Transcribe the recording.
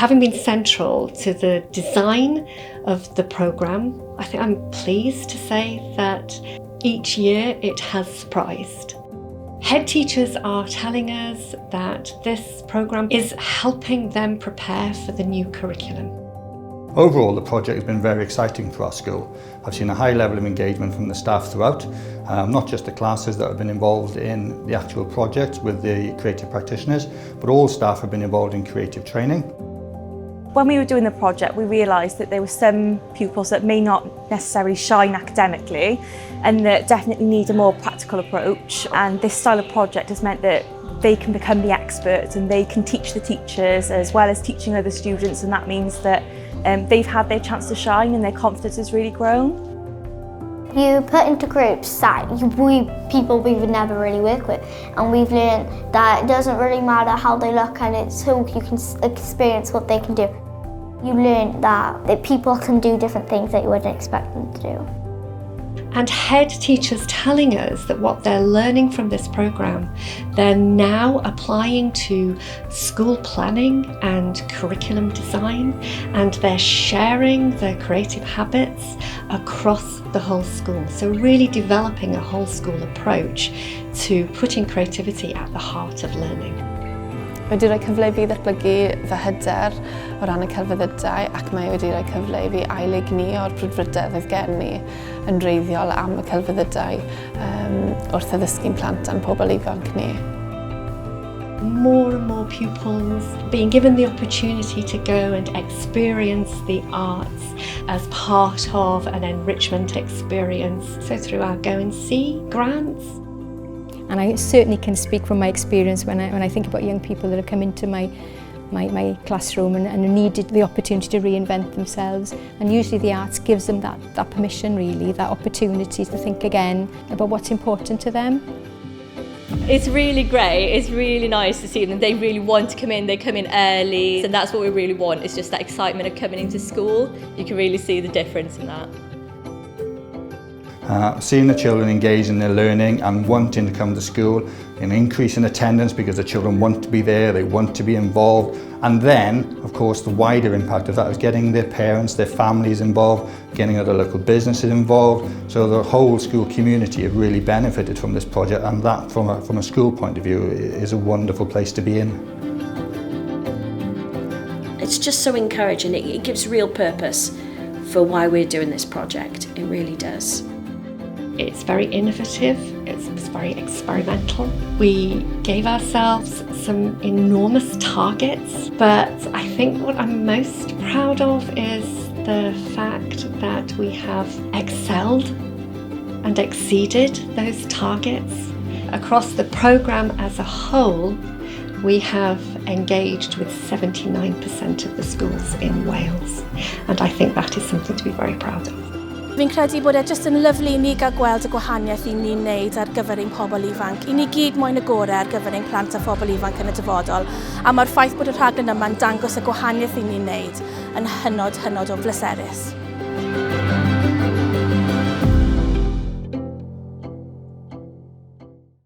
having been central to the design of the programme, I think I'm pleased to say that each year it has surprised. Head teachers are telling us that this programme is helping them prepare for the new curriculum. Overall, the project has been very exciting for our school. I've seen a high level of engagement from the staff throughout, not just the classes that have been involved in the actual project with the creative practitioners, but all staff have been involved in creative training. When we were doing the project, we realised that there were some pupils that may not necessarily shine academically and that definitely need a more practical approach. And this style of project has meant that they can become the experts and they can teach the teachers as well as teaching other students, and that means that they've had their chance to shine and their confidence has really grown. You put into groups that people we would never really work with, and we've learned that it doesn't really matter how they look and it's who you can experience what they can do. You learn that people can do different things that you wouldn't expect them to do. And head teachers telling us that what they're learning from this programme, they're now applying to school planning and curriculum design, and they're sharing their creative habits across the whole school. So really developing a whole school approach to putting creativity at the heart of learning. Wedi rhoi cyfle i fi ddatblygu fy hyder o ran y celfyddydau, ac mae wedi rhoi cyfle i fi ailegni o'r brwdfrydedd oedd gen ni yn wreiddiol am y celfyddydau wrth addysgu'n plant a'n pobl ifanc ni. More and more pupils being given the opportunity to go and experience the arts as part of an enrichment experience. So through our Go and See grants. And I certainly can speak from my experience when I think about young people that have come into my classroom and needed the opportunity to reinvent themselves. And usually the arts gives them that permission, really, that opportunity to think again about what's important to them. It's really great, it's really nice to see them. They really want to come in, they come in early, and that's what we really want, is just that excitement of coming into school. You can really see the difference in that. Seeing the children engage in their learning and wanting to come to school, an increase in attendance because the children want to be there, they want to be involved, and then, of course, the wider impact of that is getting their parents, their families involved, getting other local businesses involved, so the whole school community have really benefited from this project, and that, from a school point of view, is a wonderful place to be in. It's just so encouraging, it gives real purpose for why we're doing this project, it really does. It's very innovative, it's very experimental. We gave ourselves some enormous targets, but I think what I'm most proud of is the fact that we have excelled and exceeded those targets. Across the programme as a whole, we have engaged with 79% of the schools in Wales, and I think that is something to be very proud of. Fi'n credu bod e jyst yn lyflu i ni gael gweld y gwahaniaeth i ni'n wneud ar gyfer ein pobl ifanc. I ni gyd moyn y gorau ar gyfer ein plant a phobl ifanc yn y dyfodol. A mae'r ffaith bod y rhaglen yma'n dangos y gwahaniaeth i ni'n wneud yn hynod o bleserus.